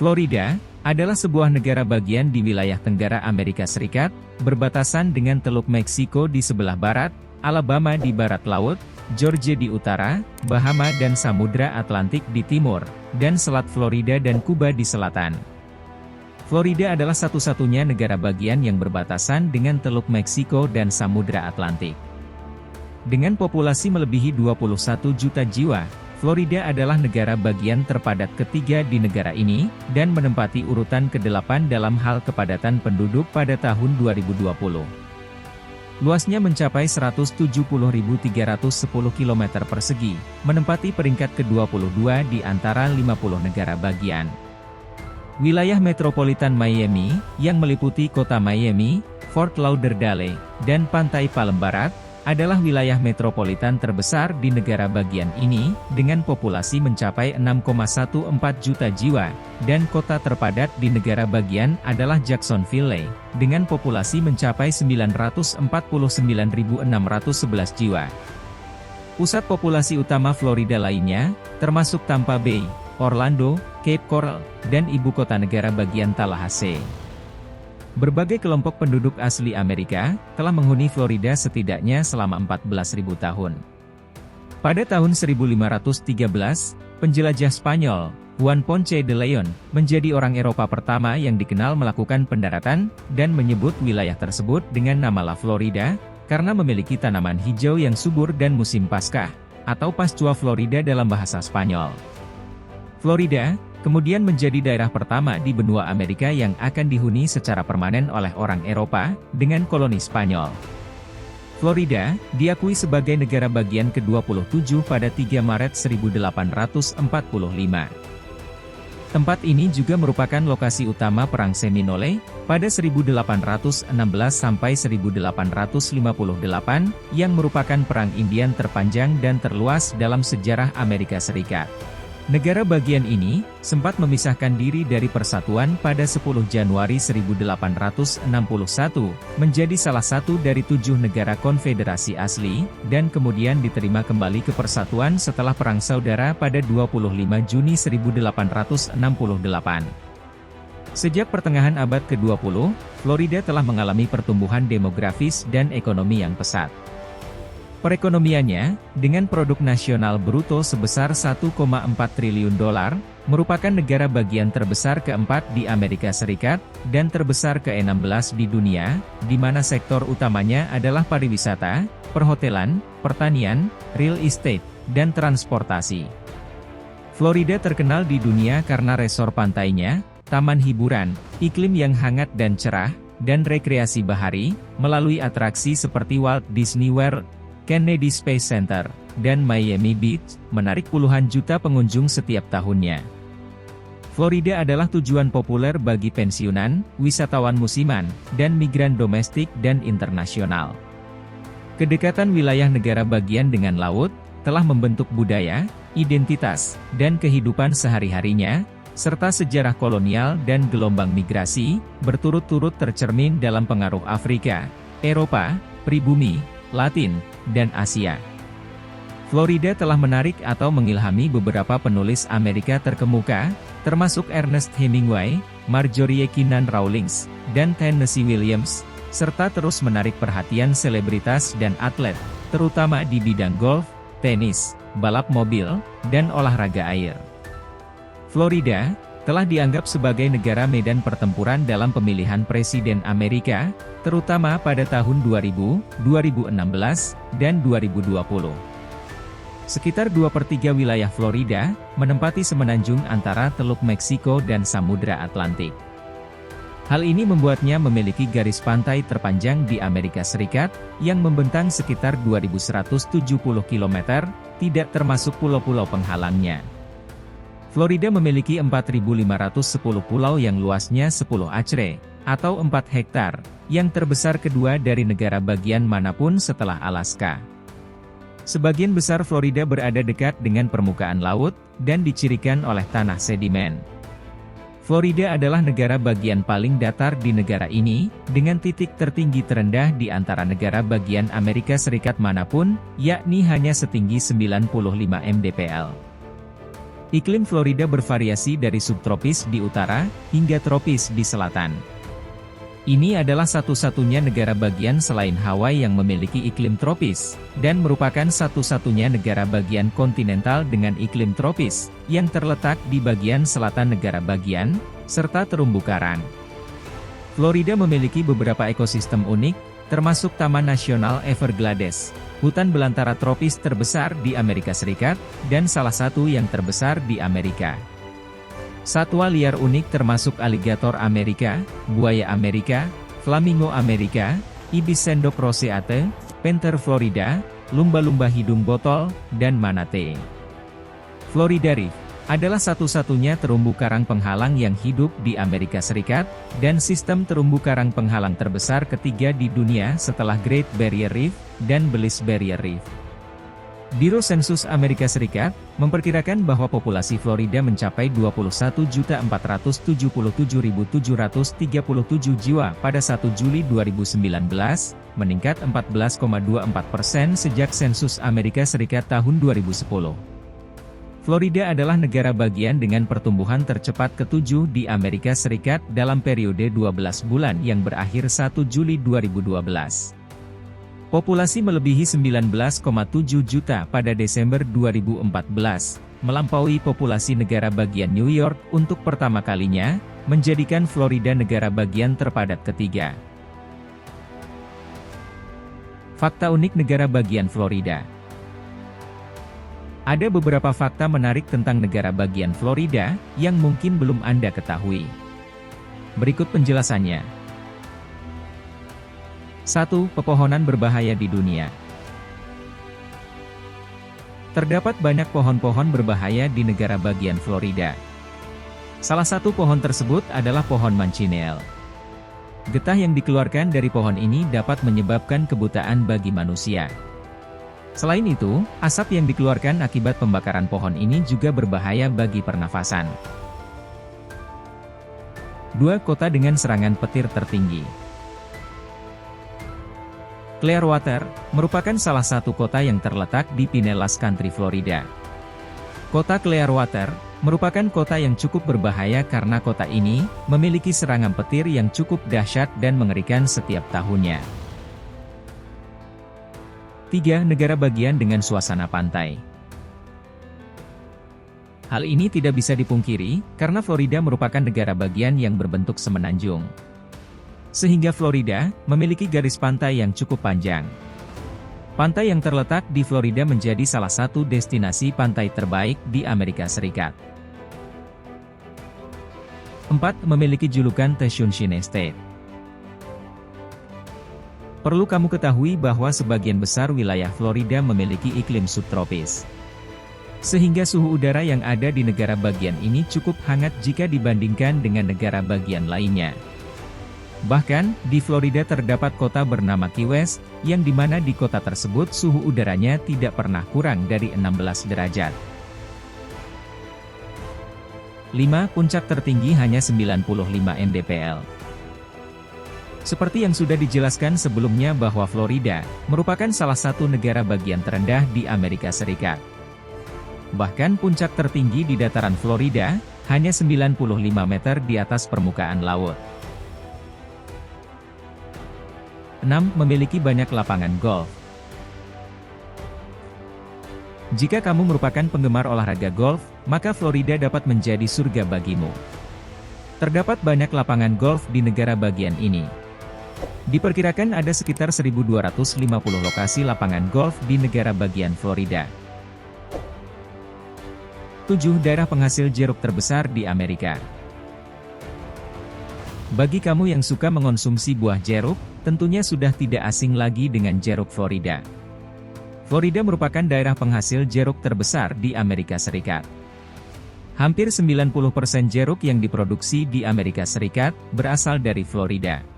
Florida adalah sebuah negara bagian di wilayah Tenggara Amerika Serikat, berbatasan dengan Teluk Meksiko di sebelah barat, Alabama di barat laut, Georgia di utara, Bahama dan Samudra Atlantik di timur, dan Selat Florida dan Kuba di selatan. Florida adalah satu-satunya negara bagian yang berbatasan dengan Teluk Meksiko dan Samudra Atlantik. Dengan populasi melebihi 21 juta jiwa, Florida adalah negara bagian terpadat ketiga di negara ini, dan menempati urutan ke-8 dalam hal kepadatan penduduk pada tahun 2020. Luasnya mencapai 170.310 km persegi, menempati peringkat ke-22 di antara 50 negara bagian. Wilayah metropolitan Miami, yang meliputi kota Miami, Fort Lauderdale, dan pantai Palm Barat, adalah wilayah metropolitan terbesar di negara bagian ini, dengan populasi mencapai 6,14 juta jiwa, dan kota terpadat di negara bagian adalah Jacksonville, dengan populasi mencapai 949.611 jiwa. Pusat populasi utama Florida lainnya, termasuk Tampa Bay, Orlando, Cape Coral, dan ibu kota negara bagian Tallahassee. Berbagai kelompok penduduk asli Amerika telah menghuni Florida setidaknya selama 14.000 tahun. Pada tahun 1513, penjelajah Spanyol, Juan Ponce de Leon, menjadi orang Eropa pertama yang dikenal melakukan pendaratan, dan menyebut wilayah tersebut dengan nama La Florida, karena memiliki tanaman hijau yang subur dan musim Paskah, atau Pascua Florida dalam bahasa Spanyol. Florida kemudian menjadi daerah pertama di benua Amerika yang akan dihuni secara permanen oleh orang Eropa, dengan koloni Spanyol. Florida diakui sebagai negara bagian ke-27 pada 3 Maret 1845. Tempat ini juga merupakan lokasi utama Perang Seminole, pada 1816 sampai 1858, yang merupakan perang Indian terpanjang dan terluas dalam sejarah Amerika Serikat. Negara bagian ini sempat memisahkan diri dari persatuan pada 10 Januari 1861, menjadi salah satu dari 7 negara konfederasi asli, dan kemudian diterima kembali ke persatuan setelah Perang Saudara pada 25 Juni 1868. Sejak pertengahan abad ke-20, Florida telah mengalami pertumbuhan demografis dan ekonomi yang pesat. Perekonomiannya, dengan produk nasional bruto sebesar 1,4 triliun dolar, merupakan negara bagian terbesar keempat di Amerika Serikat, dan terbesar ke-16 di dunia, di mana sektor utamanya adalah pariwisata, perhotelan, pertanian, real estate, dan transportasi. Florida terkenal di dunia karena resor pantainya, taman hiburan, iklim yang hangat dan cerah, dan rekreasi bahari, melalui atraksi seperti Walt Disney World, Kennedy Space Center, dan Miami Beach, menarik puluhan juta pengunjung setiap tahunnya. Florida adalah tujuan populer bagi pensiunan, wisatawan musiman, dan migran domestik dan internasional. Kedekatan wilayah negara bagian dengan laut, telah membentuk budaya, identitas, dan kehidupan sehari-harinya, serta sejarah kolonial dan gelombang migrasi, berturut-turut tercermin dalam pengaruh Afrika, Eropa, pribumi, Latin, dan Asia. Florida telah menarik atau mengilhami beberapa penulis Amerika terkemuka, termasuk Ernest Hemingway, Marjorie Keenan Rawlings, dan Tennessee Williams, serta terus menarik perhatian selebritas dan atlet, terutama di bidang golf, tenis, balap mobil, dan olahraga air. Florida telah dianggap sebagai negara medan pertempuran dalam pemilihan presiden Amerika, terutama pada tahun 2000, 2016, dan 2020. Sekitar 2/3 wilayah Florida menempati semenanjung antara Teluk Meksiko dan Samudra Atlantik. Hal ini membuatnya memiliki garis pantai terpanjang di Amerika Serikat, yang membentang sekitar 2.170 km, tidak termasuk pulau-pulau penghalangnya. Florida memiliki 4.510 pulau yang luasnya 10 acre, atau 4 hektar, yang terbesar kedua dari negara bagian manapun setelah Alaska. Sebagian besar Florida berada dekat dengan permukaan laut, dan dicirikan oleh tanah sedimen. Florida adalah negara bagian paling datar di negara ini, dengan titik tertinggi terendah di antara negara bagian Amerika Serikat manapun, yakni hanya setinggi 95 mdpl. Iklim Florida bervariasi dari subtropis di utara, hingga tropis di selatan. Ini adalah satu-satunya negara bagian selain Hawaii yang memiliki iklim tropis, dan merupakan satu-satunya negara bagian kontinental dengan iklim tropis, yang terletak di bagian selatan negara bagian, serta terumbu karang. Florida memiliki beberapa ekosistem unik, termasuk Taman Nasional Everglades, hutan belantara tropis terbesar di Amerika Serikat, dan salah satu yang terbesar di Amerika. Satwa liar unik termasuk aligator Amerika, buaya Amerika, flamingo Amerika, ibis sendok roseate, panther Florida, lumba-lumba hidung botol, dan manatee. Florida Reef adalah satu-satunya terumbu karang penghalang yang hidup di Amerika Serikat, dan sistem terumbu karang penghalang terbesar ketiga di dunia setelah Great Barrier Reef dan Belize Barrier Reef. Biro Sensus Amerika Serikat memperkirakan bahwa populasi Florida mencapai 21.477.737 jiwa pada 1 Juli 2019, meningkat 14,24% sejak sensus Amerika Serikat tahun 2010. Florida adalah negara bagian dengan pertumbuhan tercepat ke-7 di Amerika Serikat dalam periode 12 bulan yang berakhir 1 Juli 2012. Populasi melebihi 19,7 juta pada Desember 2014, melampaui populasi negara bagian New York untuk pertama kalinya, menjadikan Florida negara bagian terpadat ketiga. Fakta unik negara bagian Florida. Ada beberapa fakta menarik tentang negara bagian Florida, yang mungkin belum Anda ketahui. Berikut penjelasannya. 1. Pepohonan berbahaya di dunia. Terdapat banyak pohon-pohon berbahaya di negara bagian Florida. Salah satu pohon tersebut adalah pohon mancineel. Getah yang dikeluarkan dari pohon ini dapat menyebabkan kebutaan bagi manusia. Selain itu, asap yang dikeluarkan akibat pembakaran pohon ini juga berbahaya bagi pernafasan. 2. Kota dengan serangan petir tertinggi. Clearwater, merupakan salah satu kota yang terletak di Pinellas Country, Florida. Kota Clearwater, merupakan kota yang cukup berbahaya karena kota ini, memiliki serangan petir yang cukup dahsyat dan mengerikan setiap tahunnya. 3. Negara bagian dengan suasana pantai. Hal ini tidak bisa dipungkiri, karena Florida merupakan negara bagian yang berbentuk semenanjung. Sehingga Florida memiliki garis pantai yang cukup panjang. Pantai yang terletak di Florida menjadi salah satu destinasi pantai terbaik di Amerika Serikat. 4. Memiliki julukan The Sunshine State. Perlu kamu ketahui bahwa sebagian besar wilayah Florida memiliki iklim subtropis. Sehingga suhu udara yang ada di negara bagian ini cukup hangat jika dibandingkan dengan negara bagian lainnya. Bahkan, di Florida terdapat kota bernama Key West, yang dimana di kota tersebut suhu udaranya tidak pernah kurang dari 16 derajat. 5. Puncak tertinggi hanya 95 mdpl. Seperti yang sudah dijelaskan sebelumnya bahwa Florida, merupakan salah satu negara bagian terendah di Amerika Serikat. Bahkan puncak tertinggi di dataran Florida, hanya 95 meter di atas permukaan laut. 6. Memiliki banyak lapangan golf. Jika kamu merupakan penggemar olahraga golf, maka Florida dapat menjadi surga bagimu. Terdapat banyak lapangan golf di negara bagian ini. Diperkirakan ada sekitar 1.250 lokasi lapangan golf di negara bagian Florida. 7. Daerah penghasil jeruk terbesar di Amerika. Bagi kamu yang suka mengonsumsi buah jeruk, tentunya sudah tidak asing lagi dengan jeruk Florida. Florida merupakan daerah penghasil jeruk terbesar di Amerika Serikat. Hampir 90% jeruk yang diproduksi di Amerika Serikat berasal dari Florida.